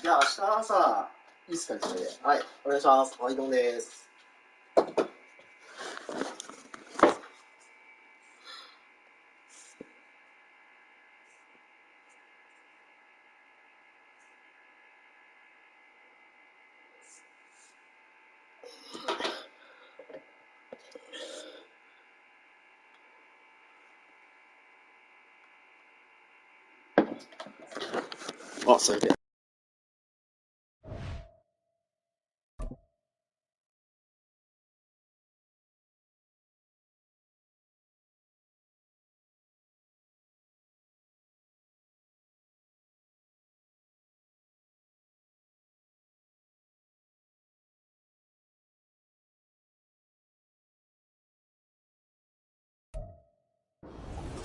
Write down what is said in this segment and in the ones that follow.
じゃあ明日朝、いいっすか、それで。はい、お願いします。はいどんです。あ、それで。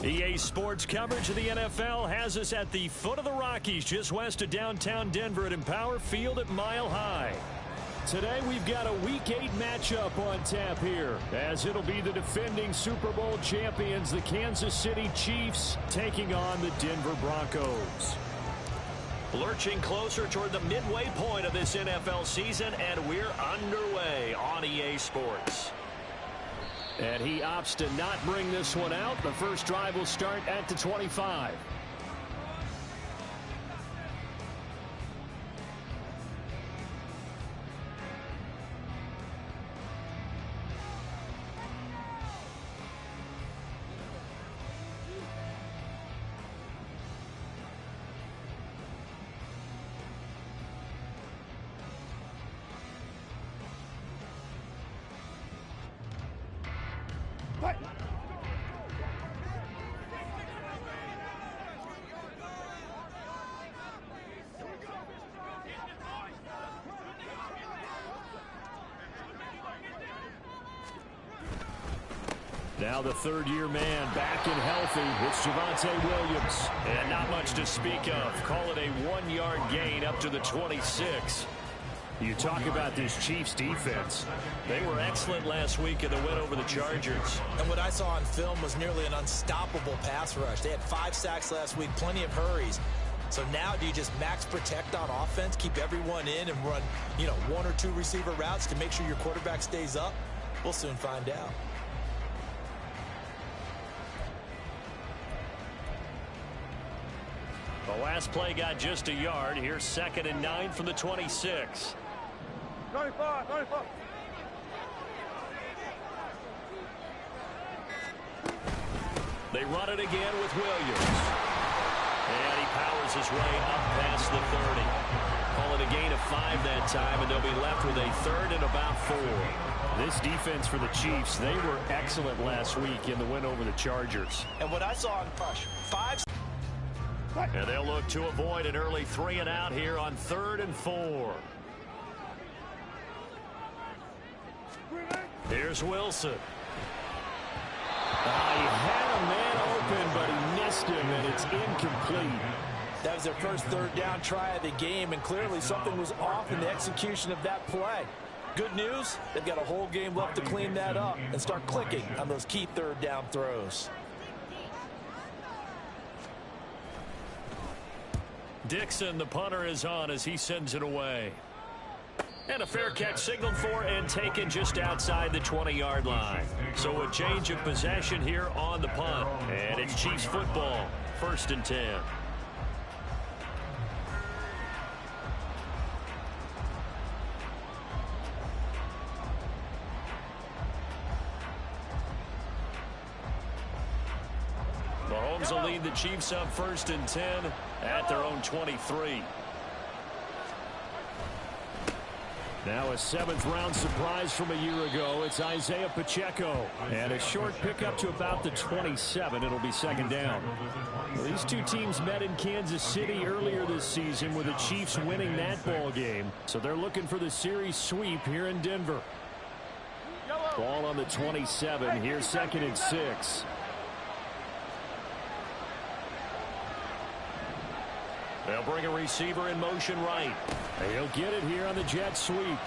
EA Sports coverage of the NFL has us at the foot of the Rockies, just west of downtown Denver at Empower Field at Mile High. Today we've got a Week 8 matchup on tap here, as it'll be the defending Super Bowl champions, the Kansas City Chiefs, taking on the Denver Broncos. Lurching closer toward the midway point of this NFL season, and we're underway on EA Sports. And he opts to not bring this one out. The first drive will start at the 25. Now the third-year man back and healthy. It's Javonte Williams. And not much to speak of. Call it a 1-yard gain up to the 26. You talk about this Chiefs defense. They were excellent last week in the win over the Chargers. And what I saw on film was nearly an unstoppable pass rush. They had 5 sacks last week, plenty of hurries. So now do you just max protect on offense, keep everyone in and run, 1 or 2 receiver routes to make sure your quarterback stays up? We'll soon find out. The last play got just a yard. Here's 2nd and 9 from the 26. 95. They run it again with Williams. And he powers his way up past the 30. Call it a gain of 5 that time, and they'll be left with a 3rd and about 4. This defense for the Chiefs, they were excellent last week in the win over the Chargers. And what I saw on rush, 5. And they'll look to avoid an early 3 and out here on 3rd and 4. Here's Wilson. He had a man open, but he missed him, and it's incomplete. That was their first 3rd down try of the game, and clearly something was off in the execution of that play. Good news, they've got a whole game left to clean that up and start clicking on those key 3rd down throws. Dixon, the punter, is on as he sends it away. And a fair catch signaled for and taken just outside the 20-yard line. So a change of possession here on the punt. And it's Chiefs football, 1st and 10. Mahomes will lead the Chiefs up 1st and 10 at their own 23. Now a 7th-round surprise from a year ago. It's Isaiah Pacheco. And a short pickup to about the 27. It'll be 2nd down. Well, these two teams met in Kansas City earlier this season with the Chiefs winning that ball game. So they're looking for the series sweep here in Denver. Ball on the 27. Here's 2nd and 6. They'll bring a receiver in motion right. He'll get it here on the jet sweep.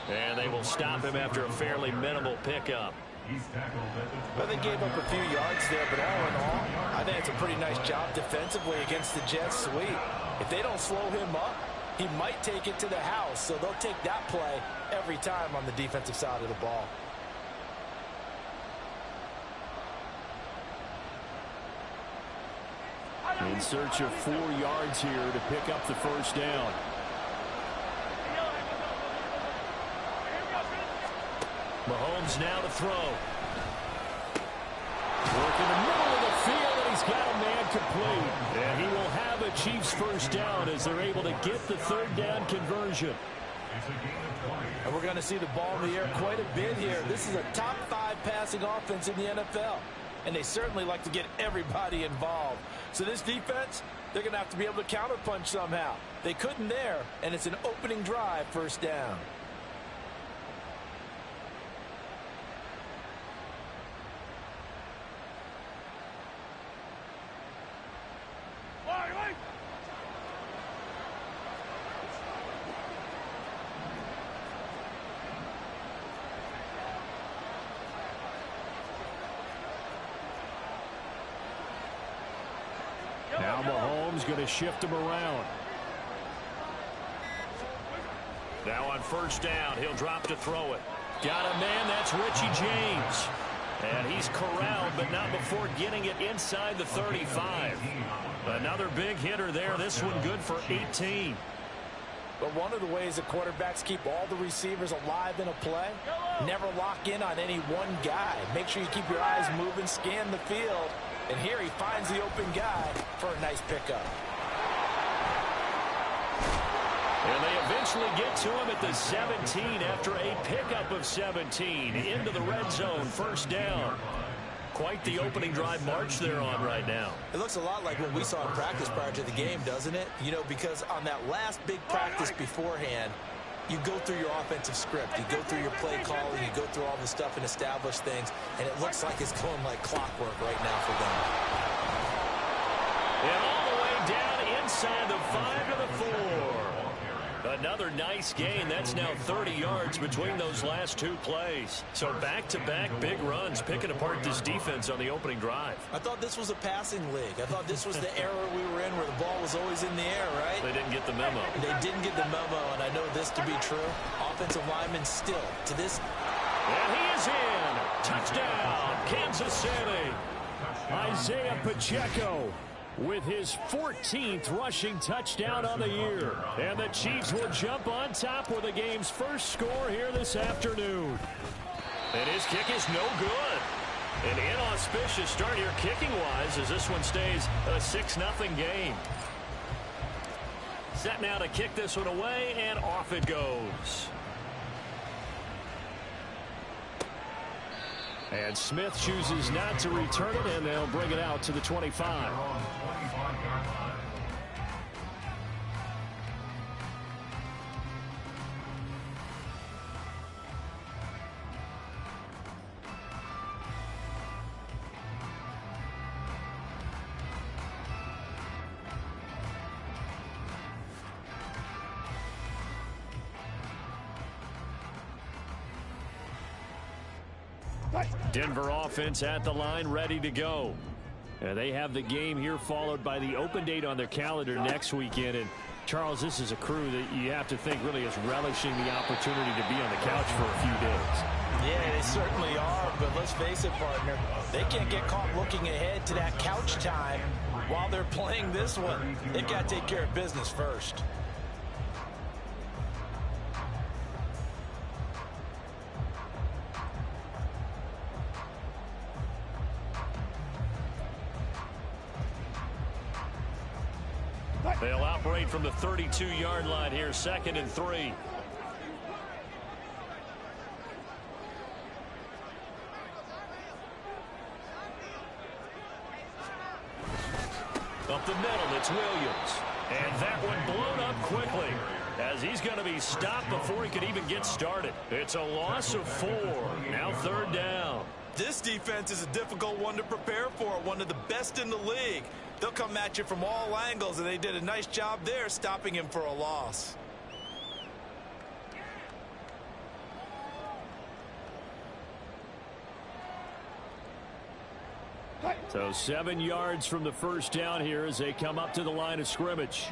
And they will stop him after a fairly minimal pickup. Well, they gave up a few yards there, but all in all, I think it's a pretty nice job defensively against the jet sweep. If they don't slow him up, he might take it to the house, so they'll take that play every time on the defensive side of the ball. In search of 4 yards here to pick up the 1st down. Mahomes now to throw. Work in the middle of the field, and he's got a man complete. And he will have a Chiefs 1st down as they're able to get the 3rd down conversion. And we're going to see the ball in the air quite a bit here. This is a top 5 passing offense in the NFL. And they certainly like to get everybody involved. So this defense, they're going to have to be able to counterpunch somehow. They couldn't there, and it's an opening drive 1st down. Now Mahomes going to shift him around. Now on 1st down, he'll drop to throw it. Got a man, that's Richie James. And he's corralled, but not before getting it inside the 35. Another big hitter there. This one good for 18. But one of the ways that quarterbacks keep all the receivers alive in a play, never lock in on any one guy. Make sure you keep your eyes moving, scan the field. And here he finds the open guy for a nice pickup. And they eventually get to him at the 17 after a pickup of 17 into the red zone, 1st down. Quite the opening drive march they're on right now. It looks a lot like what we saw in practice prior to the game, doesn't it? You know, because on that last big practice beforehand, you go through your offensive script, you go through your play calling, you go through all the stuff and establish things, and it looks like it's going like clockwork right now for them. And all the way down inside the 5 to the 4. Another nice gain. That's now 30 yards between those last 2 plays. So back-to-back big runs picking apart this defense on the opening drive. I thought this was a passing league. I thought this was the era we were in where the ball was always in the air, right? They didn't get the memo. They didn't get the memo, and I know this to be true. Offensive linemen still, to this. And he is in. Touchdown, Kansas City. Isaiah Pacheco with his 14th rushing touchdown on the year. And the Chiefs will jump on top with the game's first score here this afternoon. And his kick is no good. An inauspicious start here kicking-wise as this one stays a 6-0 game. Set now to kick this one away, and off it goes. And Smith chooses not to return it, and they'll bring it out to the 25. Denver offense at the line, ready to go. They have the game here followed by the open date on their calendar next weekend. And Charles, this is a crew that you have to think really is relishing the opportunity to be on the couch for a few days. Yeah, they certainly are, but let's face it, partner, they can't get caught looking ahead to that couch time while they're playing this one. They've got to take care of business first. They'll operate from the 32-yard line here, 2nd and 3. Up the middle, it's Williams. And that one blown up quickly as he's going to be stopped before he could even get started. It's a loss of 4. Now 3rd down. This defense is a difficult one to prepare for, one of the best in the league. They'll come at you from all angles, and they did a nice job there stopping him for a loss. So 7 yards from the first down here as they come up to the line of scrimmage.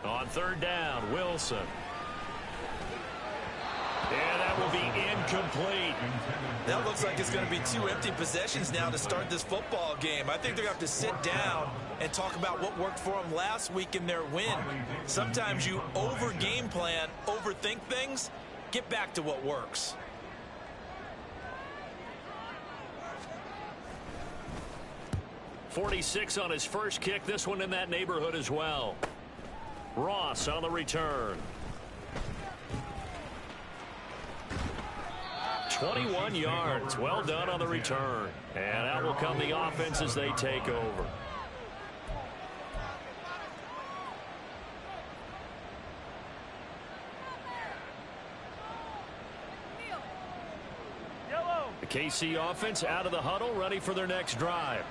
On 3rd down, Wilson. And that will be incomplete. That looks like it's going to be 2 empty possessions now to start this football game. I think they're going to have to sit down and talk about what worked for them last week in their win. Sometimes you over-game plan, overthink things. Get back to what works. .46 on his first kick. This one in that neighborhood as well. Ross on the return. 21 yards. Well done on the return. And out will come the offense as they take over. The KC offense out of the huddle, ready for their next drive.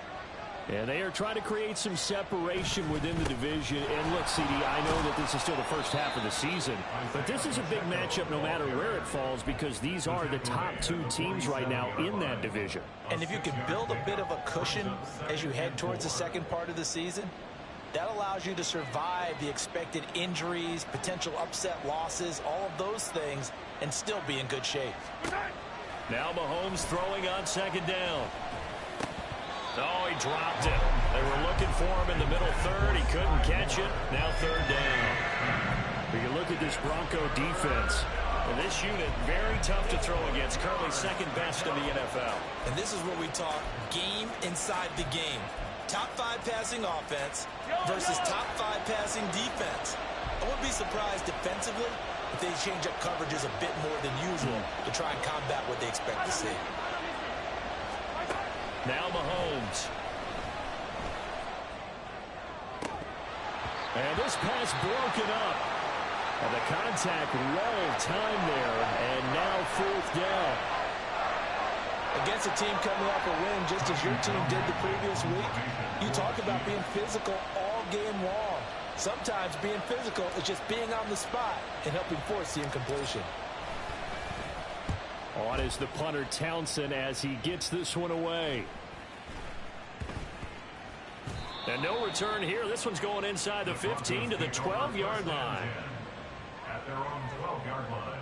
And they are trying to create some separation within the division. And look, CD, I know that this is still the first half of the season, but this is a big matchup no matter where it falls because these are the top 2 teams right now in that division. And if you can build a bit of a cushion as you head towards the second part of the season, that allows you to survive the expected injuries, potential upset losses, all of those things, and still be in good shape. Now Mahomes throwing on 2nd down. Oh, he dropped it. They were looking for him in the middle 3rd. He couldn't catch it. Now 3rd down. We can look at this Bronco defense. And this unit, very tough to throw against. Currently 2nd best in the NFL. And this is where we talk game inside the game. Top 5 passing offense versus top 5 passing defense. I wouldn't be surprised defensively if they change up coverages a bit more than usual to try and combat what they expect to see. Now Mahomes. And this pass broken up. And the contact well timed there. And now 4th down. Against a team coming off a win just as your team did the previous week, you talk about being physical all game long. Sometimes being physical is just being on the spot and helping force the incompletion. On is the punter Townsend as he gets this one away. And no return here. This one's going inside the 15 to the 12-yard line. At their own 12-yard line.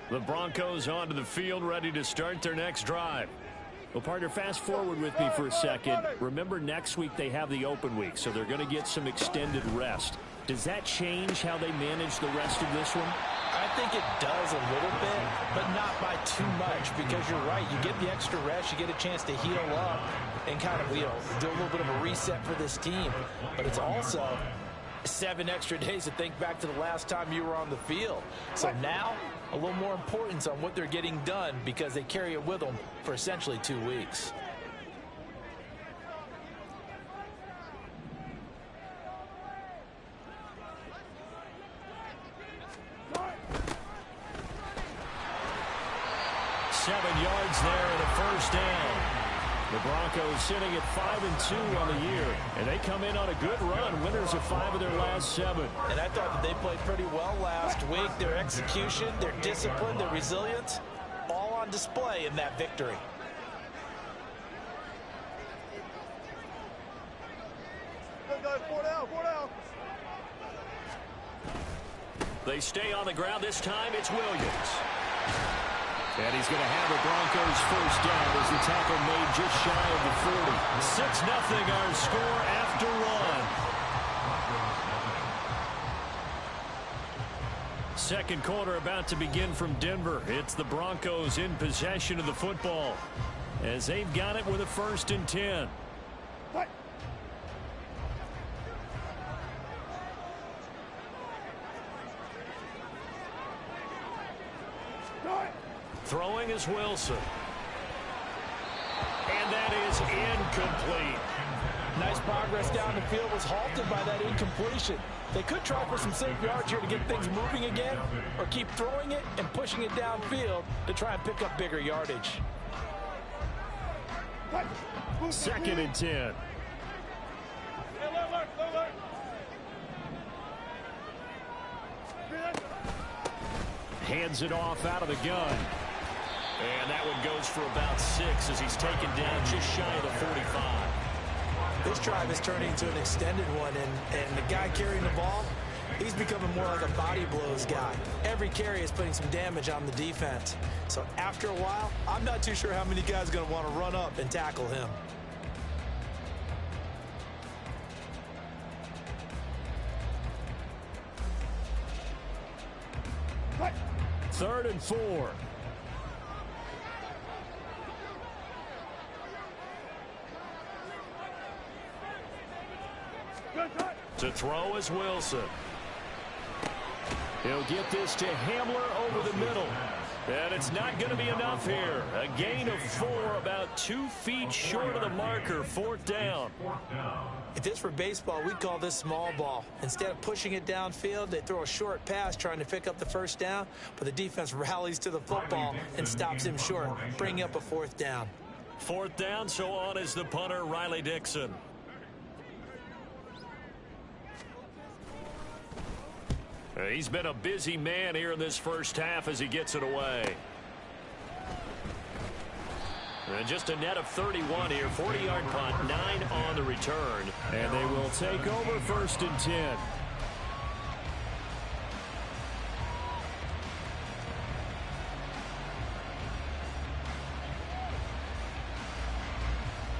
The Broncos onto the field, ready to start their next drive. Well, partner, fast forward with me for a second. Remember, next week they have the open week, so they're going to get some extended rest. Does that change how they manage the rest of this one? I think it does a little bit, but not by too much, because you're right. You get the extra rest, you get a chance to heal up and kind of, do a little bit of a reset for this team. But it's also 7 extra days to think back to the last time you were on the field. So now, a little more importance on what they're getting done because they carry it with them for essentially 2 weeks. Yards there and a first down. The Broncos sitting at 5-2 on the year, and they come in on a good run, winners of 5 of their last 7. And I thought that they played pretty well last week. Their execution, their discipline, their resilience, all on display in that victory. They stay on the ground. This time it's Williams. And he's going to have the Broncos first down as the tackle made just shy of the 40. 6-0 our score after 1. Second quarter about to begin from Denver. It's the Broncos in possession of the football as they've got it with a 1st and 10. Throwing is Wilson. And that is incomplete. Nice progress down the field was halted by that incompletion. They could try for some safe yards here to get things moving again, or keep throwing it and pushing it downfield to try and pick up bigger yardage. 2nd and 10. Hands it off out of the gun. And that one goes for about 6 as he's taken down just shy of the 45. This drive is turning into an extended one, and the guy carrying the ball, he's becoming more like a body blows guy. Every carry is putting some damage on the defense. So after a while, I'm not too sure how many guys are going to want to run up and tackle him. Third and 4. To throw is Wilson. He'll get this to Hamler over the middle. And it's not going to be enough here. A gain of 4, about 2 feet short of the marker. 4th down. If this were baseball, we'd call this small ball. Instead of pushing it downfield, they throw a short pass trying to pick up the 1st down, but the defense rallies to the football and stops him short, bringing up a 4th down. 4th down, so on is the punter, Riley Dixon. He's been a busy man here in this first half as he gets it away. And just a net of 31 here. 40-yard punt, 9 on the return. And they will take over 1st and 10.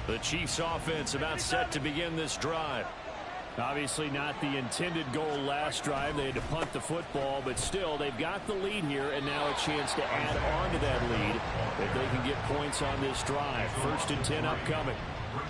The Chiefs offense about set to begin this drive. Obviously not the intended goal last drive. They had to punt the football, but still they've got the lead here, and now a chance to add on to that lead if they can get points on this drive. 1st and 10 upcoming.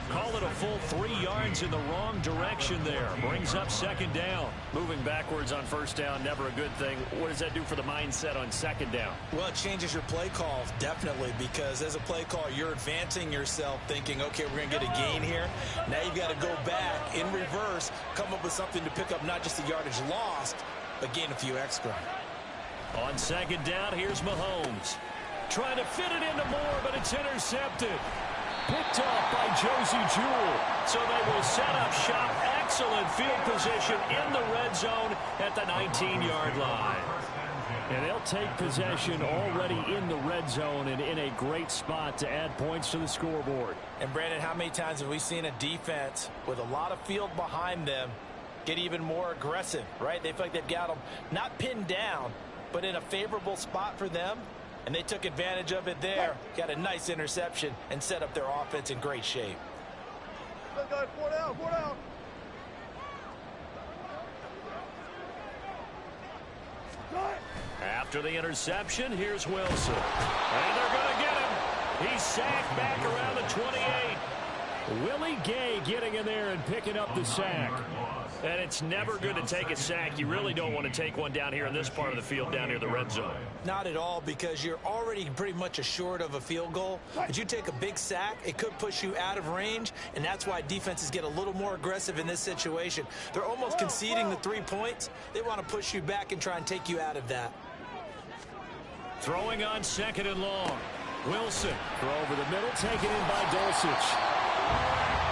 Call it a full 3 yards in the wrong direction there. Brings up 2nd down. Moving backwards on 1st down, never a good thing. What does that do for the mindset on 2nd down? Well, it changes your play call, definitely, because as a play call, you're advancing yourself thinking, okay, we're going to get a gain here. Now you've got to go back in reverse, come up with something to pick up not just the yardage lost, but gain a few extra. On 2nd down, here's Mahomes. Trying to fit it into Moore, but it's intercepted. Picked off by Josie Jewell. So they will set up shop. Excellent field position in the red zone at the 19-yard line. And they'll take possession already in the red zone and in a great spot to add points to the scoreboard. And Brandon, how many times have we seen a defense with a lot of field behind them get even more aggressive, right? They feel like they've got them not pinned down, but in a favorable spot for them. And they took advantage of it there. Got a nice interception and set up their offense in great shape. 4 down, 4 down. After the interception, here's Wilson. And they're going to get him. He's sacked back around the 28. Willie Gay getting in there and picking up the sack. And it's never good to take a sack. You really don't want to take one down here in this part of the field, down near the red zone. Not at all, because you're already pretty much assured of a field goal. But you take a big sack, it could push you out of range, and that's why defenses get a little more aggressive in this situation. They're almost conceding the 3 points. They want to push you back and try and take you out of that. Throwing on 2nd and long. Wilson, throw over the middle, taken in by Dulcich.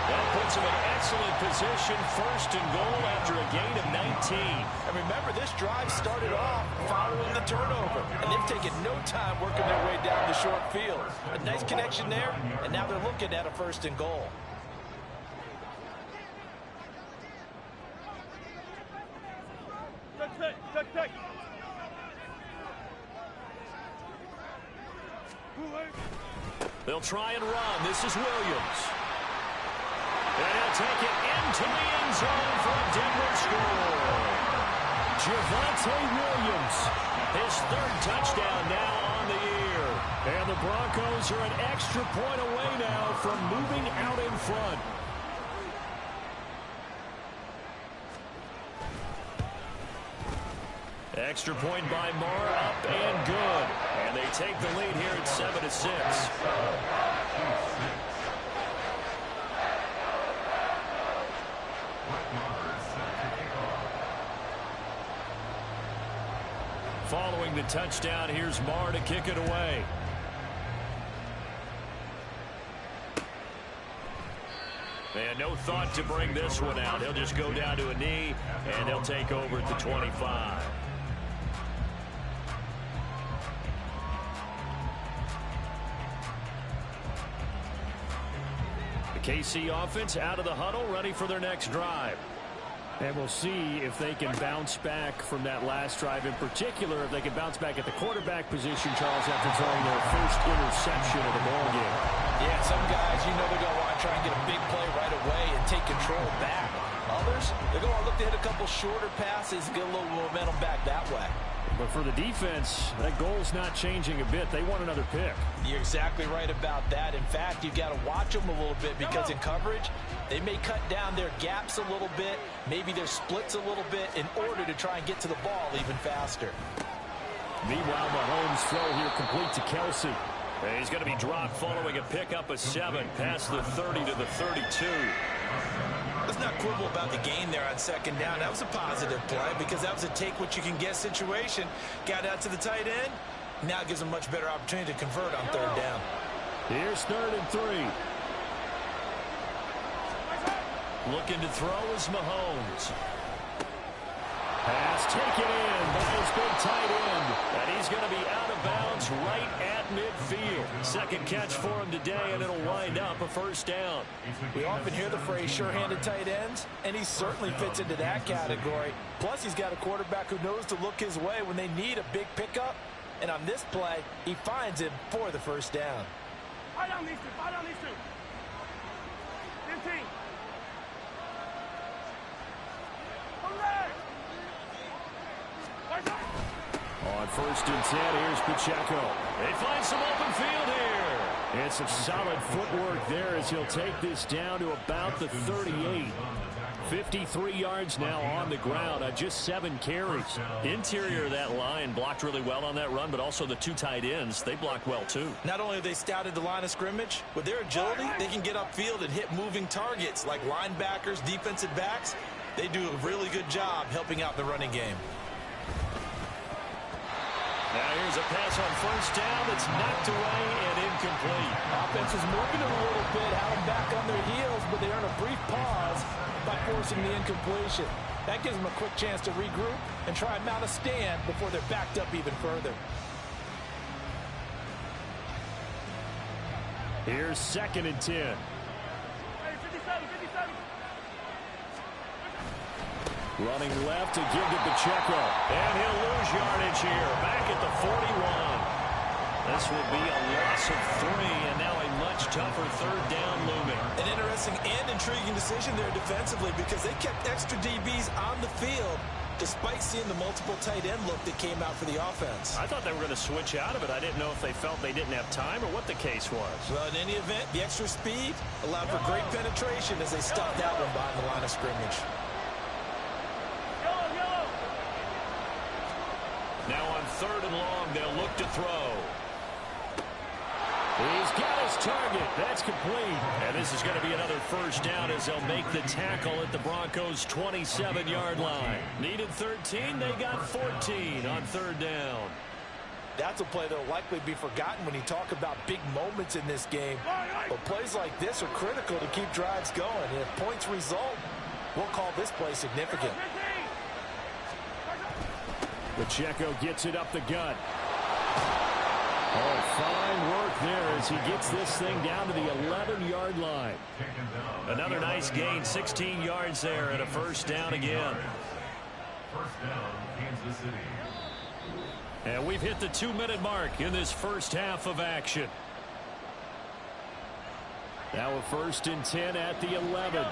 That puts him in excellent position, first and goal after a gain of 19. And remember, this drive started off following the turnover, and they've taken no time working their way down the short field. A nice connection there, and now they're looking at a first and goal. Check. They'll try and run. This is Williams. And he'll take it into the end zone for a Denver score. Javonte Williams, his third touchdown now on the year. And the Broncos are an extra point away now from moving out in front. Extra point by Marr, up and good. And they take the lead here at 7-6. Following the touchdown, here's Marr to kick it away. And no thought to bring this one out. He'll just go down to a knee, and he'll take over at the 25. KC offense out of the huddle, ready for their next drive. And we'll see if they can bounce back from that last drive, in particular if they can bounce back at the quarterback position, Charles, after throwing their first interception of the ball game. Yeah, some guys, you know they're going to want to try and get a big play right away and take control back. Others, they're going to look to hit a couple shorter passes, get a little momentum back that way. But for the defense, that goal's not changing a bit. They want another pick. You're exactly right about that. In fact, you've got to watch them a little bit because in coverage, they may cut down their gaps a little bit, maybe their splits a little bit in order to try and get to the ball even faster. Meanwhile, Mahomes' throw here complete to Kelsey. And he's going to be dropped following a pickup of 7 past the 30 to the 32. Let's not quibble about the gain there on second down. That was a positive play because that was a take-what-you-can-get situation. Got out to the tight end. Now it gives them a much better opportunity to convert on third down. Here's 3rd and 3. Looking to throw is Mahomes. Pass taken in by his big tight end. And he's going to be out of bounds right at midfield. Second catch for him today, and it'll wind up a first down. We often hear the phrase sure-handed tight ends, and he certainly fits into that category. Plus, he's got a quarterback who knows to look his way when they need a big pickup. And on this play, he finds him for the first down. Fire down these two. 15. On 1st and 10, here's Pacheco. They find some open field here. And some solid footwork there as he'll take this down to about the 38. 53 yards now on the ground on just 7 carries. Interior of that line blocked really well on that run, but also the 2 tight ends, they blocked well too. Not only have they scouted the line of scrimmage, with their agility, they can get upfield and hit moving targets like linebackers, defensive backs. They do a really good job helping out the running game. Now here's a pass on 1st down that's knocked away and incomplete. Offense is moving them a little bit, had them back on their heels, but they earn a brief pause by forcing the incompletion. That gives them a quick chance to regroup and try and mount a stand before they're backed up even further. Here's 2nd and 10. Hey, 57. Running left to give to Pacheco. And he'll lose yardage here. Back at the 41. This will be a loss of 3, and now a much tougher 3rd down looming. An interesting and intriguing decision there defensively because they kept extra DBs on the field despite seeing the multiple tight end look that came out for the offense. I thought they were going to switch out of it. I didn't know if they felt they didn't have time or what the case was. Well, in any event, the extra speed allowed for great penetration as they stuffed that one behind the line of scrimmage. Now on 3rd and long, they'll look to throw. He's got his target. That's complete. And this is going to be another first down as they'll make the tackle at the Broncos' 27-yard line. Needed 13. They got 14 on 3rd down. That's a play that will likely be forgotten when you talk about big moments in this game. But plays like this are critical to keep drives going. And if points result, we'll call this play significant. Pacheco gets it up the gut. Oh, fine work there as he gets this thing down to the 11-yard line. Another nice gain, 16 yards there, and a first down again. First down, Kansas City. And we've hit the 2-minute mark in this first half of action. Now a 1st and 10 at the 11.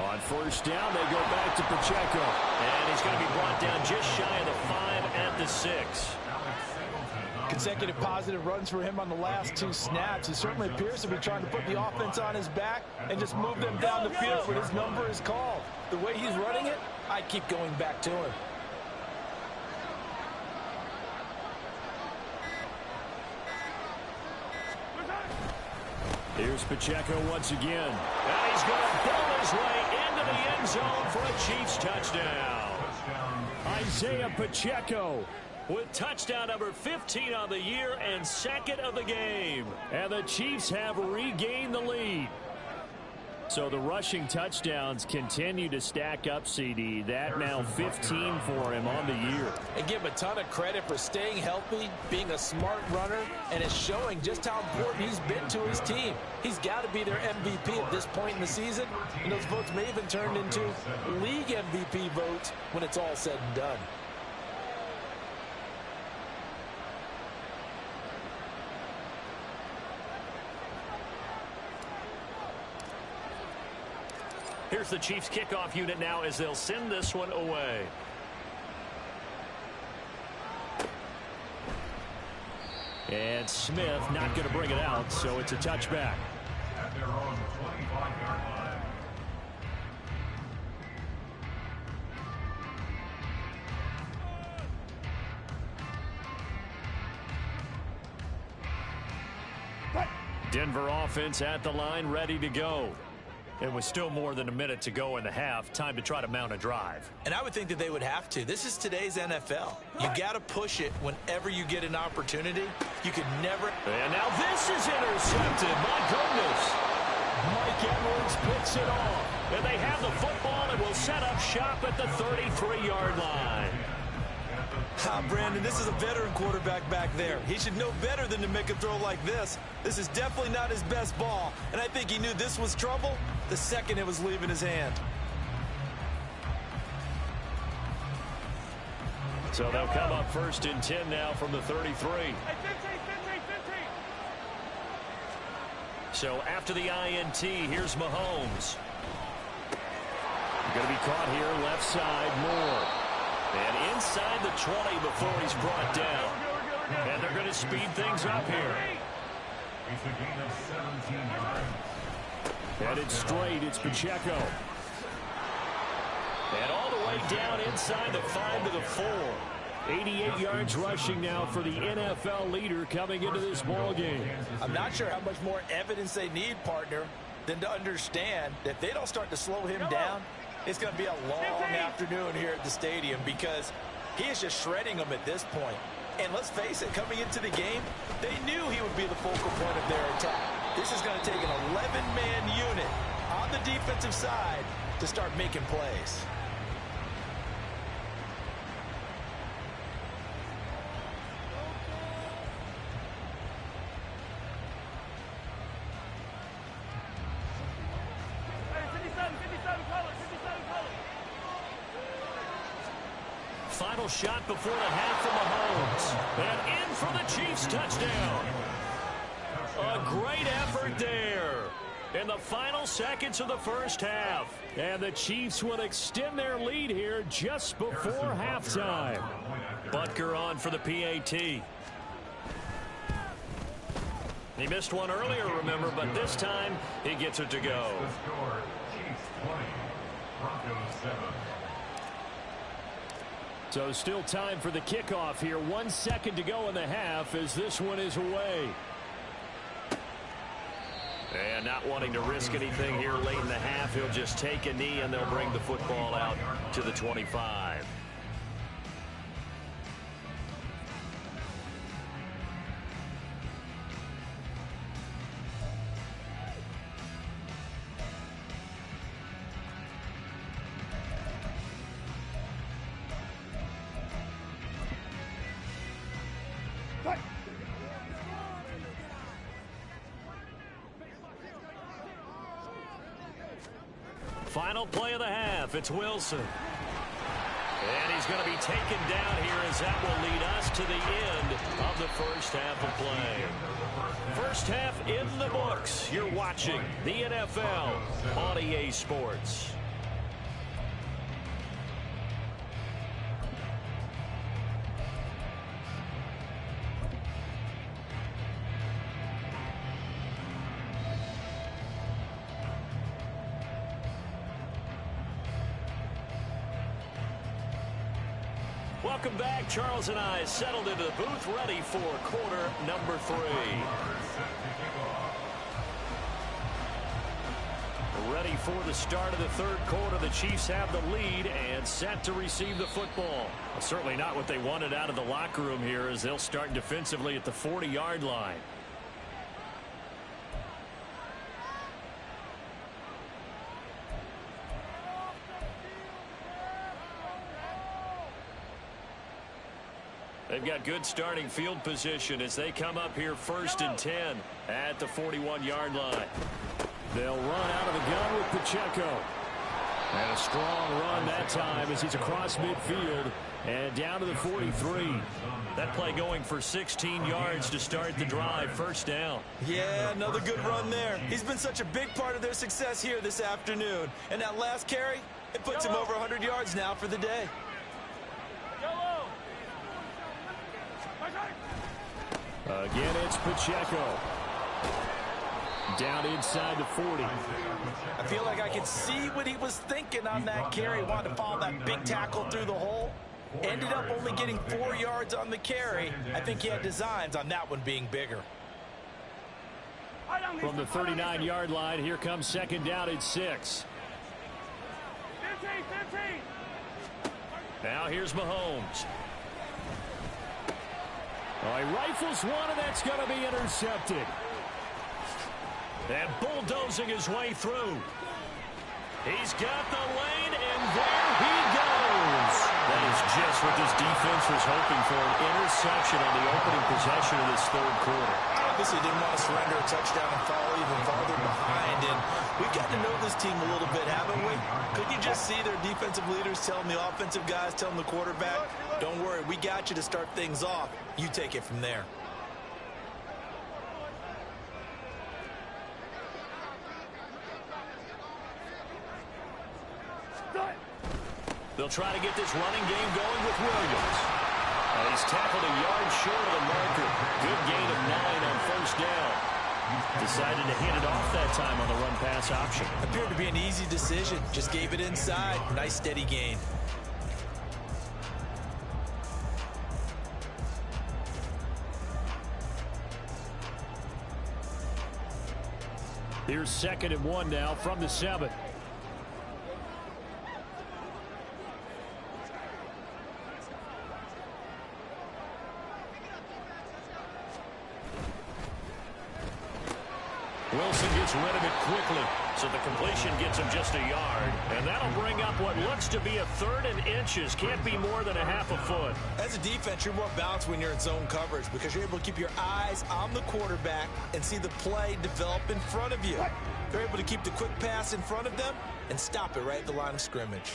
On first down, they go back to Pacheco. And he's going to be brought down just shy of the 5 at the 6. Consecutive positive runs for him on the last 2 snaps. He certainly appears to be trying to put the offense on his back and just move them down the field when his number is called. The way he's running it, I keep going back to him. Here's Pacheco once again. And he's going to build his way into the end zone for a Chiefs touchdown. Isaiah Pacheco with touchdown number 15 on the year and 2nd of the game. And the Chiefs have regained the lead. So the rushing touchdowns continue to stack up, CD. That now 15 for him on the year. And give him a ton of credit for staying healthy, being a smart runner, and it's showing just how important he's been to his team. He's got to be their MVP at this point in the season, and those votes may even turn into league MVP votes when it's all said and done. Here's the Chiefs kickoff unit now as they'll send this one away. And Smith not going to bring it out, so it's a touchback. At their own 25-yard line. Denver offense at the line, ready to go. And with still more than a minute to go in the half, time to try to mount a drive. And I would think that they would have to. This is today's NFL. You got to push it whenever you get an opportunity. You could never. And now this is intercepted. My goodness. Mike Edwards picks it off. And they have the football and will set up shop at the 33-yard line. Brandon, this is a veteran quarterback back there. He should know better than to make a throw like this. This is definitely not his best ball, and I think he knew this was trouble the second it was leaving his hand. So they'll come up 1st and 10 now from the 33. Hey, 15. So after the INT, here's Mahomes. Going to be caught here, left side, Moore. And inside the 20 before he's brought down. And they're going to speed things up here. It's a gain of 17 yards. Headed straight, it's Pacheco. And all the way down inside the 5 to the 4. 88 yards rushing now for the NFL leader coming into this ball game. I'm not sure how much more evidence they need, partner, than to understand that if they don't start to slow him down, it's going to be a long afternoon here at the stadium because he is just shredding them at this point. And let's face it, coming into the game, they knew he would be the focal point of their attack. This is going to take an 11-man unit on the defensive side to start making plays. Final shot before the half for Mahomes. And in for the Chiefs touchdown. A great effort there in the final seconds of the first half. And the Chiefs will extend their lead here just before halftime. Butker on for the PAT. He missed one earlier, remember, but this time he gets it to go. The score, Chiefs 20, Broncos 7. So still time for the kickoff here. 1 second to go in the half as this one is away. And not wanting to risk anything here late in the half, he'll just take a knee and they'll bring the football out to the 25. Final play of the half. It's Wilson. And he's going to be taken down here as that will lead us to the end of the first half of play. First half in the books. You're watching the NFL on EA Sports. Welcome back. Charles and I settled into the booth, ready for quarter number 3. Ready for the start of the third quarter. The Chiefs have the lead and set to receive the football. Well, certainly not what they wanted out of the locker room here, as they'll start defensively at the 40-yard line. They've got good starting field position as they come up here 1st and 10 at the 41-yard line. They'll run out of the gun with Pacheco. And a strong run that time as he's across midfield and down to the 43. That play going for 16 yards to start the drive. First down. Yeah, another good run there. He's been such a big part of their success here this afternoon. And that last carry, it puts him over 100 yards now for the day. Again, it's Pacheco. Down inside the 40. I feel like I could see what he was thinking on that carry. Wanted to follow that big tackle through the hole. Ended up only getting 4 yards on the carry. I think he had designs on that one being bigger. From the 39-yard line, here comes second down at 6. 15. Now here's Mahomes. Oh, he rifles one, and that's going to be intercepted. And bulldozing his way through. He's got the lane, and there he goes. That is just what this defense was hoping for, an interception on the opening possession of this third quarter. Obviously didn't want to surrender a touchdown and fall even farther behind. And we've got to know this team a little bit, haven't we? Couldn't you just see their defensive leaders telling the offensive guys, telling the quarterback, don't worry, we got you to start things off. You take it from there. They'll try to get this running game going with Williams. And he's tackled a yard short of the marker. Good gain of 9 on first down. Decided to hand it off that time on the run-pass option. Appeared to be an easy decision. Just gave it inside. Nice steady gain. Here's 2nd and 1 now from the 7. Wilson gets rid of it quickly, so the completion gets him just a yard. And that'll bring up what looks to be a 3rd and inches. Can't be more than a half a foot. As a defense, you're more balanced when you're in zone coverage because you're able to keep your eyes on the quarterback and see the play develop in front of you. You're able to keep the quick pass in front of them and stop it right at the line of scrimmage.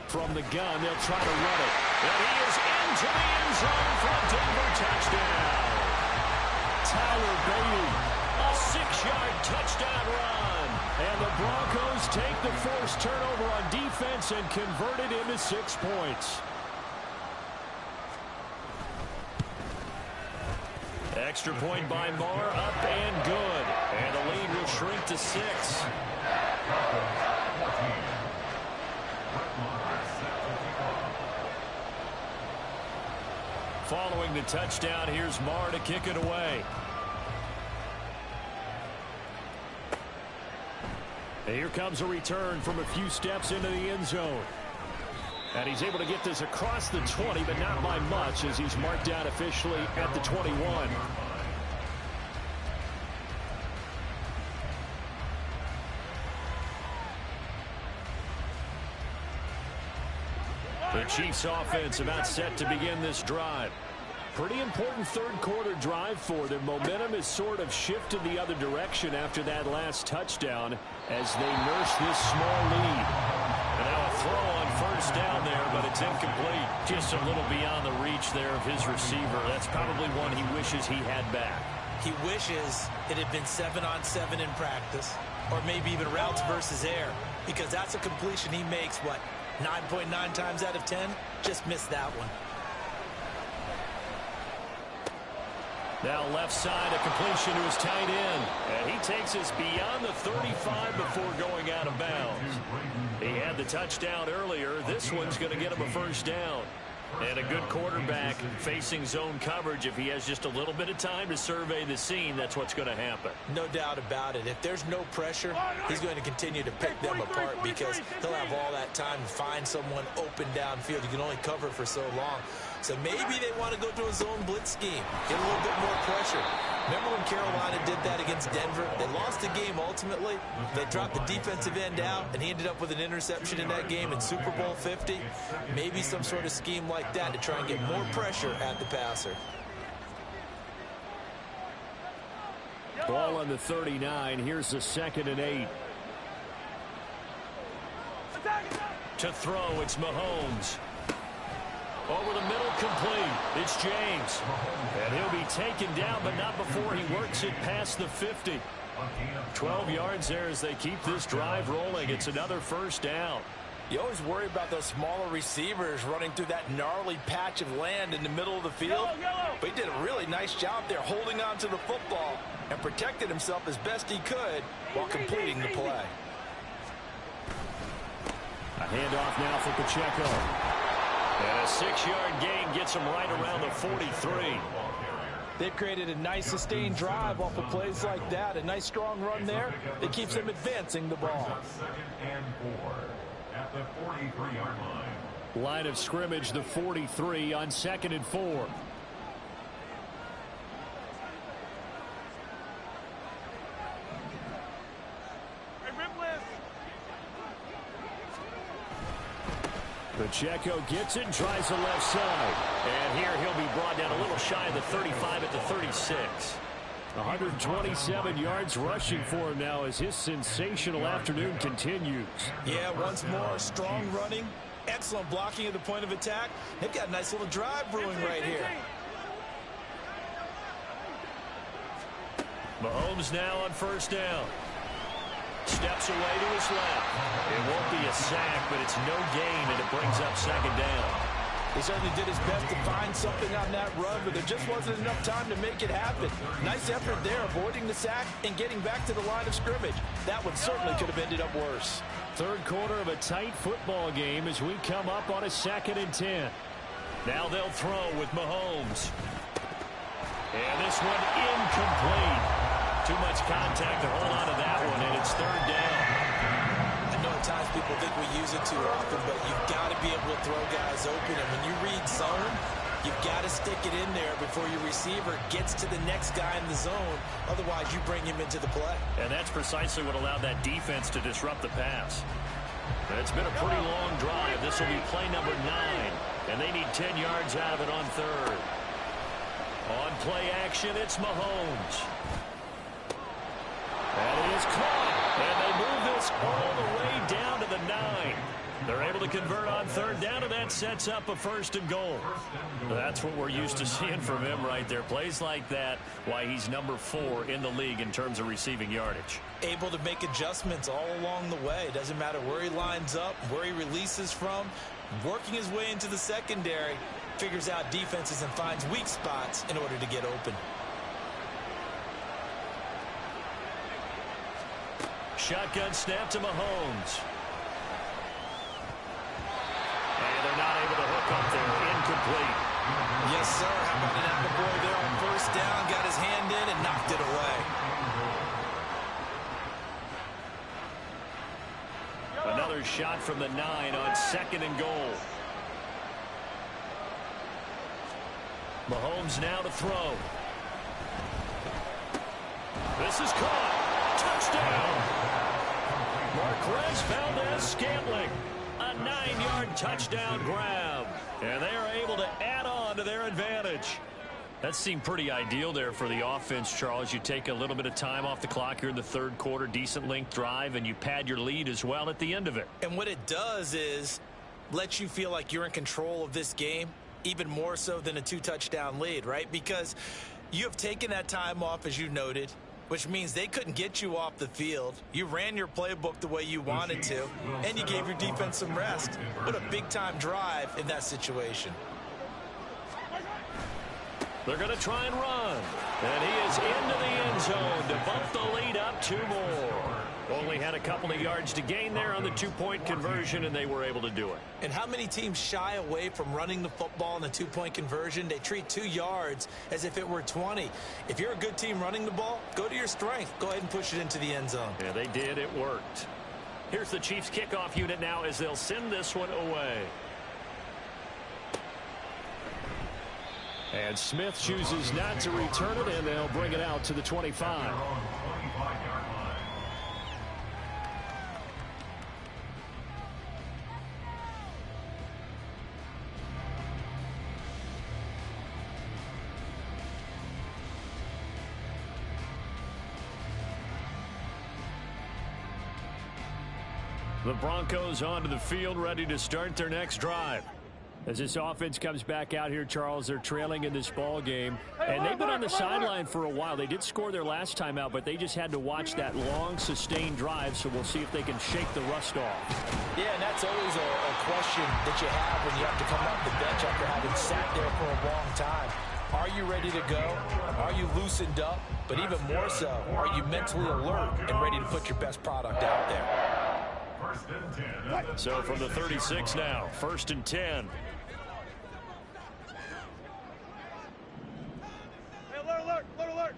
From the gun, they'll try to run it. And he is into the end zone for a Denver touchdown. Tyler Bailey, a 6-yard touchdown run. And the Broncos take the forced turnover on defense and convert it into 6 points. Extra point by Marr, up and good. And the lead will shrink to 6. Following the touchdown, here's Marr to kick it away. And here comes a return from a few steps into the end zone. And he's able to get this across the 20, but not by much, as he's marked down officially at the 21. The Chiefs offense about set to begin this drive. Pretty important third quarter drive for them. Momentum has sort of shifted the other direction after that last touchdown as they nurse this small lead. And now a throw on first down there, but it's incomplete. Just a little beyond the reach there of his receiver. That's probably one he wishes he had back. He wishes it had been 7-on-7 in practice, or maybe even routes versus air, because that's a completion he makes, what, 9.9 times out of 10? Just missed that one. Now left side, a completion to his tight end. And he takes us beyond the 35 before going out of bounds. He had the touchdown earlier. This one's going to get him a first down. And a good quarterback facing zone coverage. If he has just a little bit of time to survey the scene, that's what's going to happen. No doubt about it. If there's no pressure, he's going to continue to pick them apart because he'll have all that time to find someone open downfield. You can only cover for so long. So maybe they want to go to a zone blitz scheme, get a little bit more pressure. Remember when Carolina did that against Denver? They lost the game ultimately. They dropped the defensive end out, and he ended up with an interception in that game in Super Bowl 50. Maybe some sort of scheme like that to try and get more pressure at the passer. Ball on the 39. Here's the 2nd and 8. To throw, it's Mahomes. Over the middle, complete. It's James. And he'll be taken down, but not before he works it past the 50. 12 yards there as they keep this drive rolling. It's another first down. You always worry about those smaller receivers running through that gnarly patch of land in the middle of the field. But he did a really nice job there holding on to the football and protected himself as best he could while completing the play. A handoff now for Pacheco. And a 6-yard gain gets him right around the 43. They've created a nice sustained drive off of plays like that. A nice strong run there that keeps them advancing the ball. 2nd and 4 at the 43-yard line. Line of scrimmage, the 43 on 2nd and 4. Pacheco gets it and tries the left side. And here he'll be brought down a little shy of the 35 at the 36. 127 yards rushing for him now as his sensational afternoon continues. Yeah, once more, strong running, excellent blocking at the point of attack. They've got a nice little drive brewing right here. Mahomes now on first down. Steps away to his left. It won't be a sack, but it's no gain, and it brings up 2nd down. He certainly did his best to find something on that run, but there just wasn't enough time to make it happen. Nice effort there, avoiding the sack and getting back to the line of scrimmage. That one certainly could have ended up worse. Third quarter of a tight football game as we come up on a 2nd and 10. Now they'll throw with Mahomes. And this one incomplete. Too much contact to hold on to that one, and it's 3rd down. I know at times people think we use it too often, but you've got to be able to throw guys open. And when you read zone, you've got to stick it in there before your receiver gets to the next guy in the zone. Otherwise, you bring him into the play. And that's precisely what allowed that defense to disrupt the pass. It's been a pretty long drive. This will be play number 9, and they need 10 yards out of it on 3rd. On play action, it's Mahomes. And he is caught, and they move this all the way down to the 9. They're able to convert on 3rd down, and that sets up a 1st and goal. That's what we're used to seeing from him right there. Plays like that, why he's number 4 in the league in terms of receiving yardage. Able to make adjustments all along the way. Doesn't matter where he lines up, where he releases from. Working his way into the secondary, figures out defenses and finds weak spots in order to get open. Shotgun snap to Mahomes. And they're not able to hook up there. Incomplete. Yes, sir. How about an attaboy there on first down? Got his hand in and knocked it away. Another shot from the 9 on 2nd and goal. Mahomes now to throw. This is caught. Touchdown. Marquez Valdez-Scantling. A 9-yard touchdown grab. And they are able to add on to their advantage. That seemed pretty ideal there for the offense, Charles. You take a little bit of time off the clock here in the third quarter, decent length drive, and you pad your lead as well at the end of it. And what it does is let you feel like you're in control of this game, even more so than a 2-touchdown lead, right? Because you have taken that time off, as you noted, which means they couldn't get you off the field. You ran your playbook the way you wanted to, and you gave your defense some rest. What a big-time drive in that situation. They're going to try and run. And he is into the end zone to bump the lead up 2 more. Only had a couple of yards to gain there on the 2-point conversion, and they were able to do it. And how many teams shy away from running the football in the 2-point conversion? They treat 2 yards as if it were 20. If you're a good team running the ball, go to your strength. Go ahead and push it into the end zone. Yeah, they did. It worked. Here's the Chiefs kickoff unit now as they'll send this one away. And Smith chooses not to return it, and they'll bring it out to the 25. The Broncos onto the field, ready to start their next drive. As this offense comes back out here, Charles, they're trailing in this ball game. And they've been on the sideline for a while. They did score their last time out, but they just had to watch that long, sustained drive. So we'll see if they can shake the rust off. Yeah, and that's always a question that you have when you have to come off the bench after having sat there for a long time. Are you ready to go? Are you loosened up? But even more so, are you mentally alert and ready to put your best product out there? So from the 36 now, 1st and 10. Hey, alert, alert, alert.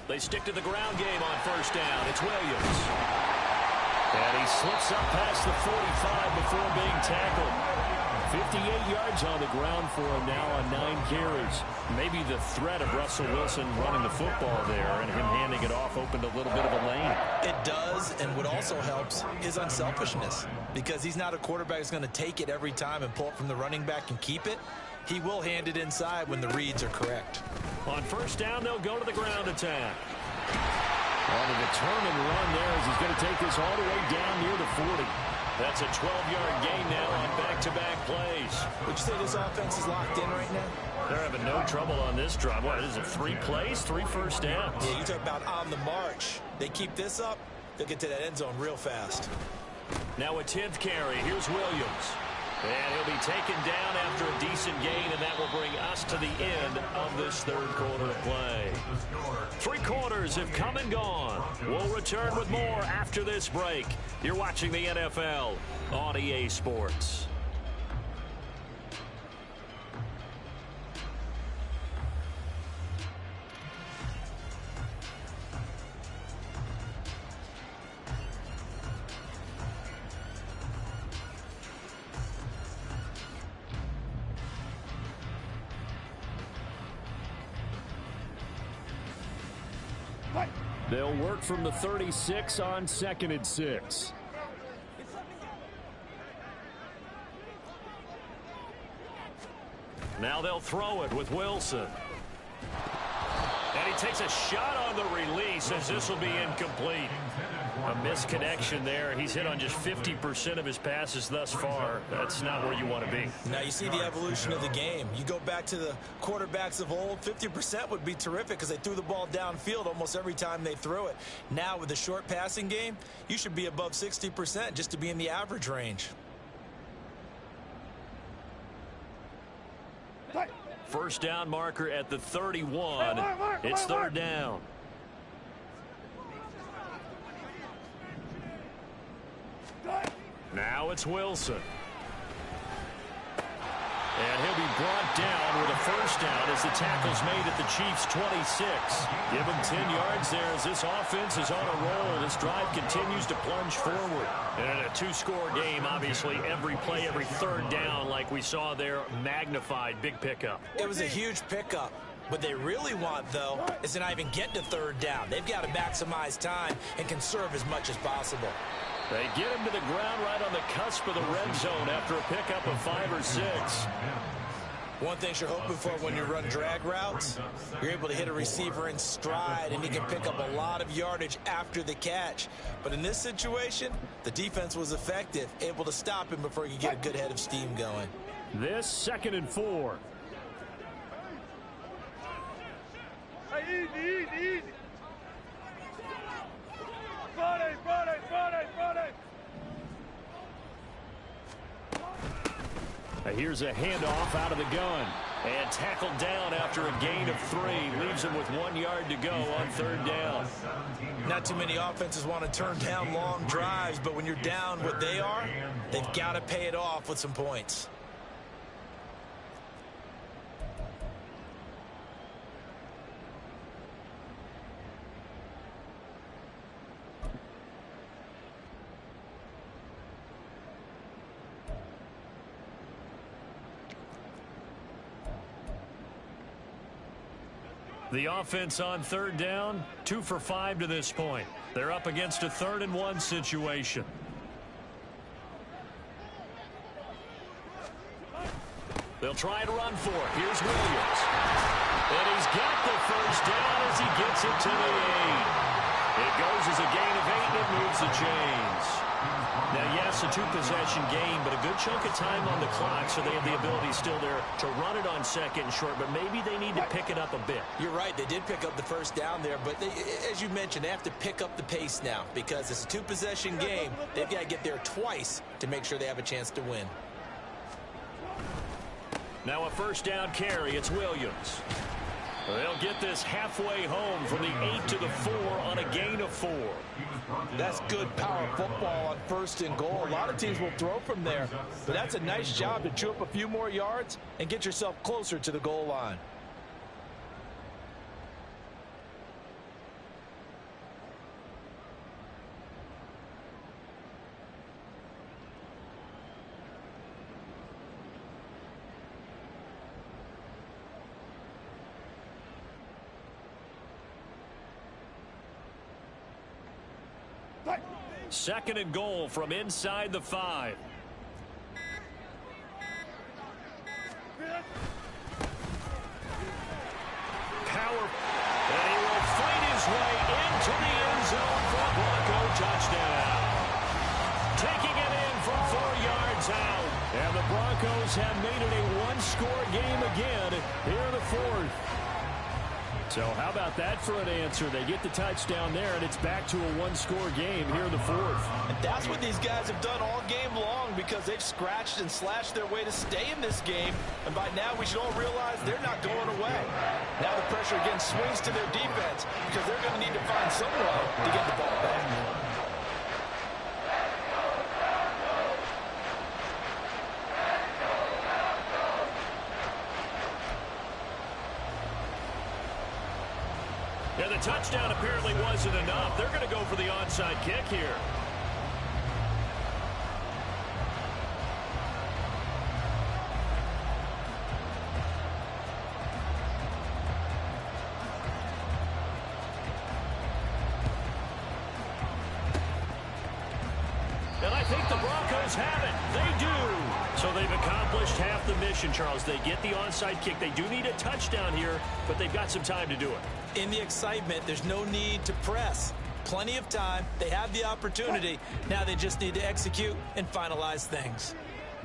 They stick to the ground game on 1st down. It's Williams. And he slips up past the 45 before being tackled. 58 yards on the ground for him now on 9 carries. Maybe the threat of Russell Wilson running the football there and him handing it off opened a little bit of a lane. It does, and what also helps is unselfishness, because he's not a quarterback who's going to take it every time and pull it from the running back and keep it. He will hand it inside when the reads are correct. On 1st down, they'll go to the ground attack. On a determined run there as he's going to take this all the way down near the 40. That's a 12-yard gain now on back-to-back plays. Would you say this offense is locked in right now? They're having no trouble on this drive. What is it, 3 plays, 3 first downs? Yeah, you talk about on the march. They keep this up, they'll get to that end zone real fast. Now a 10th carry. Here's Williams. And he'll be taken down after a decent gain, and that will bring us to the end of this third quarter of play. 3 quarters have come and gone. We'll return with more after this break. You're watching the NFL on EA Sports. They'll work from the 36 on 2nd and 6. Now they'll throw it with Wilson. And he takes a shot on the release as this will be incomplete. A misconnection there. He's hit on just 50% of his passes thus far. That's not where you want to be. Now you see the evolution of the game. You go back to the quarterbacks of old, 50% would be terrific because they threw the ball downfield almost every time they threw it. Now with the short passing game, you should be above 60% just to be in the average range. First down marker at the 31. It's 3rd down. it's Wilson. And he'll be brought down with a first down as the tackle's made at the Chiefs' 26. Give him 10 yards there as this offense is on a roll. This drive continues to plunge forward. And in a two-score game, obviously, every play, every third down, like we saw there, magnified. Big pickup. It was a huge pickup. What they really want, though, is to not even get to third down. They've got to maximize time and conserve as much as possible. They get him to the ground right on the cusp of the red zone after a pickup of 5 or 6. One thing you're hoping for when you run drag routes, you're able to hit a receiver in stride, and he can pick up a lot of yardage after the catch. But in this situation, the defense was effective, able to stop him before he could get a good head of steam going. This 2nd and 4. Hey, easy. Body. Here's a handoff out of the gun. And tackled down after a gain of 3. Leaves him with 1 yard to go on third down. Not too many offenses want to turn down long drives, but when you're down what they are, they've got to pay it off with some points. The offense on third down, 2 for 5 to this point. They're up against a 3rd and 1 situation. They'll try to run for it. Here's Williams. And he's got the first down as he gets it to the 8. It goes as a gain of 8 and it moves the chains. Now, yes, a 2-possession game, but a good chunk of time on the clock, so they have the ability still there to run it on 2nd and short, but maybe they need to pick it up a bit. You're right. They did pick up the first down there, but as you mentioned, they have to pick up the pace now because it's a 2-possession game. They've got to get there twice to make sure they have a chance to win. Now a first down carry. It's Williams. They'll get this halfway home from the 8 to the 4 on a gain of 4. That's good power football on 1st and goal. A lot of teams will throw from there, but that's a nice job to chew up a few more yards and get yourself closer to the goal line. Second and goal from inside the 5. Power. And he will fight his way into the end zone for a Bronco touchdown. Taking it in from 4 yards out. And the Broncos have made it a one-score game again here in the 4th. So how about that for an answer? They get the touchdown there, and it's back to a one-score game here in the 4th. And that's what these guys have done all game long because they've scratched and slashed their way to stay in this game. And by now, we should all realize they're not going away. Now the pressure again swings to their defense because they're going to need to find some way to get the ball back. Yeah, the touchdown apparently wasn't enough. They're going to go for the onside kick here. And I think the Broncos have it. They do. So they've accomplished half the mission, Charles. They get the onside kick. They do need a touchdown here, but they've got some time to do it. In the excitement, there's no need to press. Plenty of time. They have the opportunity. Now they just need to execute and finalize things.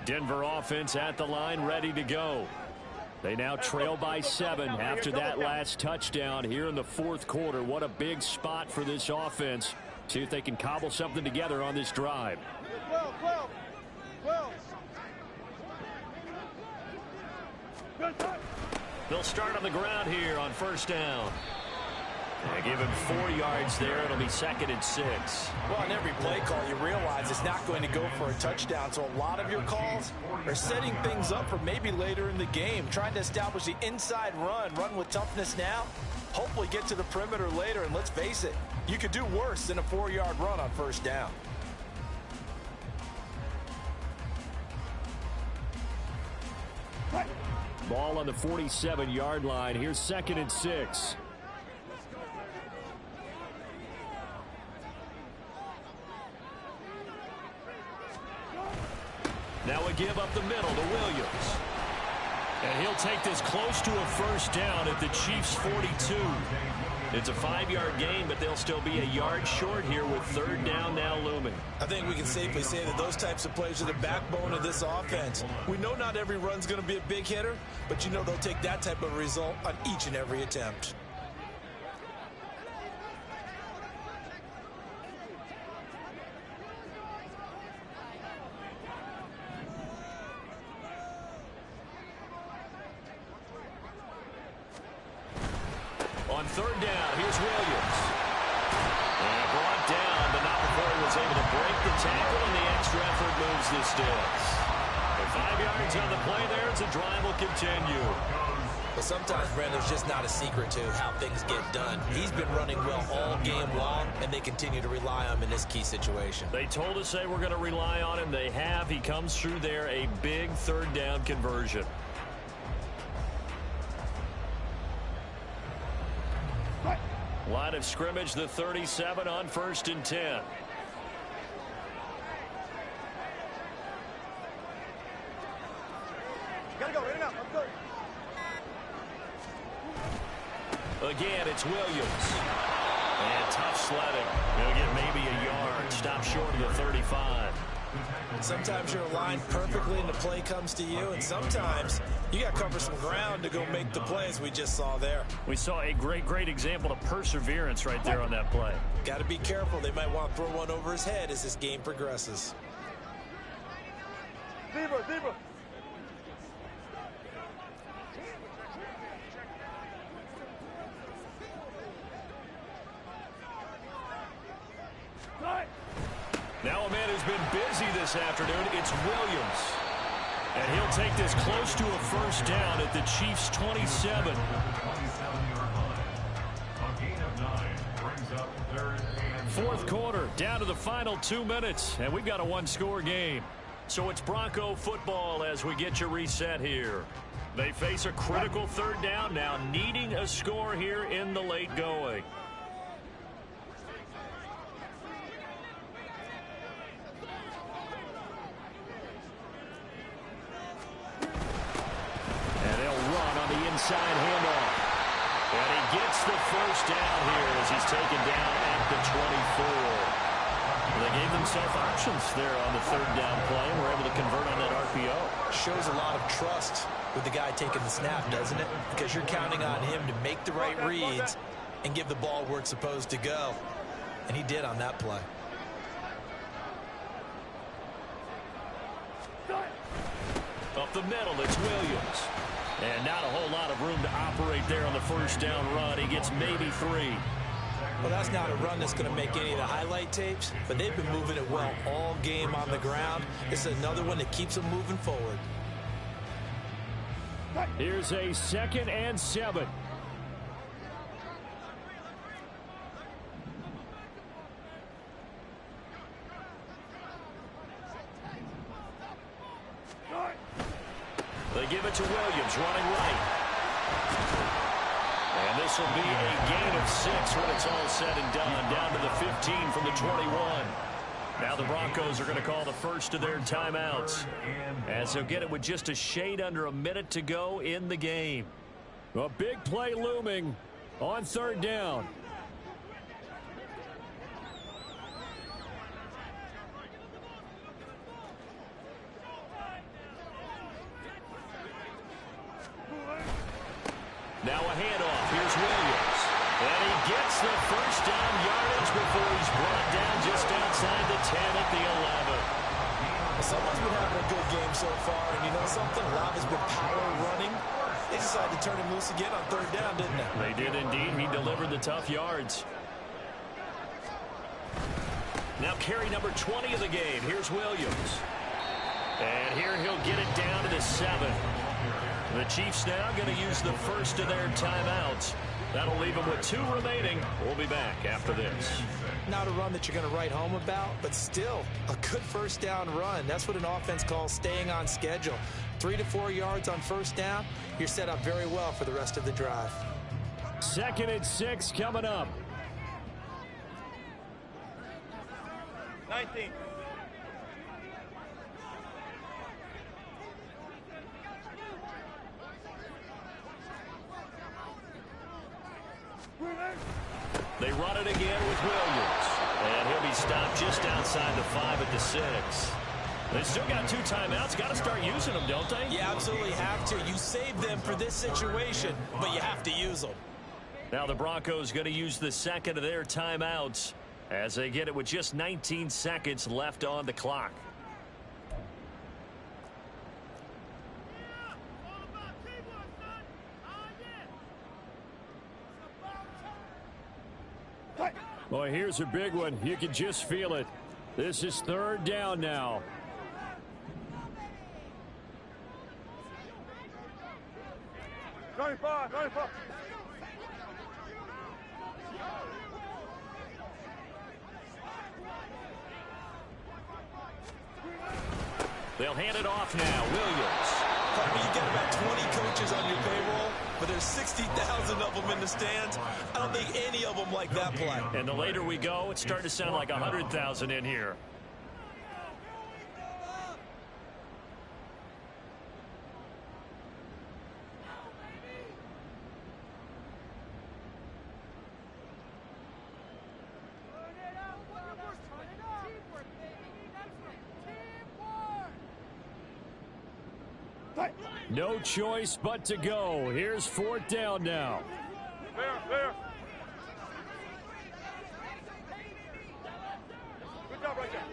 Denver offense at the line, ready to go. They now trail by 7 after that last touchdown here in the 4th quarter. What a big spot for this offense. See if they can cobble something together on this drive. 12. They'll start on the ground here on first down. They give him 4 yards there. It'll be 2nd and 6. Well, on every play call, you realize it's not going to go for a touchdown. So a lot of your calls are setting things up for maybe later in the game, trying to establish the inside run with toughness now, hopefully get to the perimeter later. And let's face it, you could do worse than a 4-yard run on first down. Ball on the 47-yard line. Here's 2nd and 6. Now we give up the middle to Williams. And he'll take this close to a first down at the Chiefs' 42. It's a 5-yard gain, but they'll still be a yard short here with 3rd down now looming. I think we can safely say that those types of plays are the backbone of this offense. We know not every run's going to be a big hitter, but you know they'll take that type of result on each and every attempt. On 3rd down, here's Williams. And brought down, but not before he was able to break the tackle, and the extra effort moves the sticks. And 5 yards on the play there as the drive will continue. But sometimes, Brand, there's just not a secret to how things get done. He's been running well all game long, and they continue to rely on him in this key situation. They told us they were going to rely on him. They have. He comes through there, a big 3rd down conversion. Line of scrimmage, the 37 on 1st and 10. Gotta go, in and out, let's go. Again, it's Williams. And tough sledding. He'll get maybe a yard. Stop short of the 35. Sometimes you're aligned perfectly and the play comes to you, and sometimes you got to cover some ground to go make the play, as we just saw there. We saw a great example of perseverance right there on that play. Got to be careful. They might want to throw one over his head as this game progresses. Zebra, zebra. Now a man who's been busy this afternoon, it's Williams. And he'll take this close to a first down at the Chiefs' 27. 4th quarter, down to the final 2 minutes, and we've got a 1-score game. So it's Bronco football as we get you reset here. They face a critical 3rd down now, needing a score here in the late going. Inside handoff. And he gets the first down here as he's taken down at the 24. They gave themselves options there on the 3rd down play and were able to convert on that RPO. Shows a lot of trust with the guy taking the snap, doesn't it? Because you're counting on him to make the right reads and give the ball where it's supposed to go. And he did on that play. Up the middle, it's Williams. And not a whole lot of room to operate there on the first down run. He gets maybe 3. Well, that's not a run that's going to make any of the highlight tapes, but they've been moving it well all game on the ground. It's another one that keeps them moving forward. Here's a 2nd and 7. They give it to Williams, running right. And this will be a gain of 6 when it's all said and done, down to the 15 from the 21. Now the Broncos are going to call the first of their timeouts, as they'll get it with just a shade under a minute to go in the game. A big play looming on 3rd down. Now a handoff. Here's Williams. And he gets the first down yardage before he's brought down just outside the 10 at the 11. Someone's been having a good game so far, and you know something? A lot has been power running. They decided to turn him loose again on third down, didn't they? They did indeed. He delivered the tough yards. Now carry number 20 of the game. Here's Williams. And here he'll get it down to the 7. The Chiefs now going to use the first of their timeouts. That'll leave them with 2 remaining. We'll be back after this. Not a run that you're going to write home about, but still a good first down run. That's what an offense calls staying on schedule. 3 to 4 yards on first down. You're set up very well for the rest of the drive. 2nd and 6 coming up. 19. They run it again with Williams. And he'll be stopped just outside the 5 at the 6. They still got 2 timeouts. Got to start using them, don't they? You absolutely have to. You save them for this situation, but you have to use them. Now the Broncos going to use the 2nd of their timeouts as they get it with just 19 seconds left on the clock. Boy, here's a big one. You can just feel it. This is 3rd down now. They'll hand it off now. Williams. You get about 20 coaches on your payroll, but there's 60,000 of them in the stands. I don't think any of them like that play. And the later we go, it's starting to sound like 100,000 in here. No choice but to go. Here's 4th down now. Fair. Good job right there.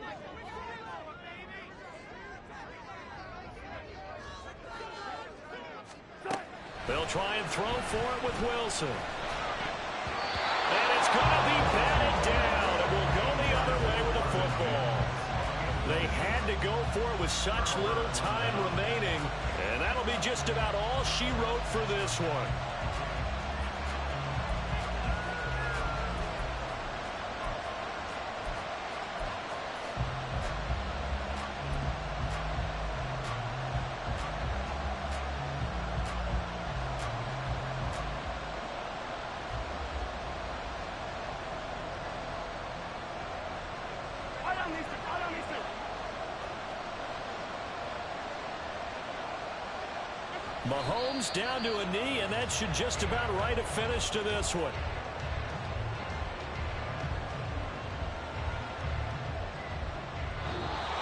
They'll try and throw for it with Wilson. And it's going to be batted down. It will go the other way with the football. They had to go for it with such little time remaining. And that'll be just about all she wrote for this one. Mahomes down to a knee, and that should just about write a finish to this one.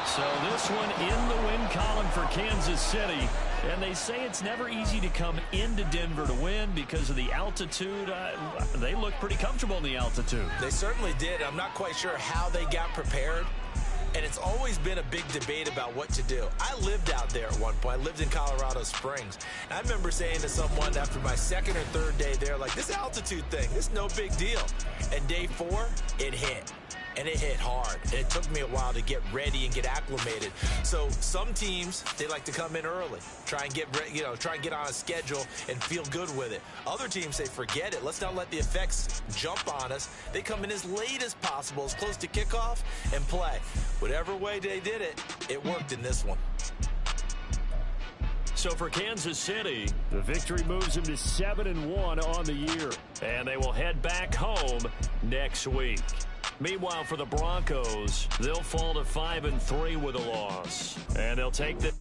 So this one in the win column for Kansas City. And they say it's never easy to come into Denver to win because of the altitude. They look pretty comfortable in the altitude. They certainly did. I'm not quite sure how they got prepared. And it's always been a big debate about what to do. I lived out there at one point. I lived in Colorado Springs. And I remember saying to someone after my 2nd or 3rd day there, like, this altitude thing, this is no big deal. And day 4, it hit. And it hit hard. And it took me a while to get ready and get acclimated. So some teams, they like to come in early, try and get on a schedule and feel good with it. Other teams say, forget it. Let's not let the effects jump on us. They come in as late as possible, as close to kickoff, and play. Whatever way they did it, it worked in this one. So for Kansas City, the victory moves them to 7-1 on the year. And they will head back home next week. Meanwhile, for the Broncos, they'll fall to 5-3 with a loss. And they'll take the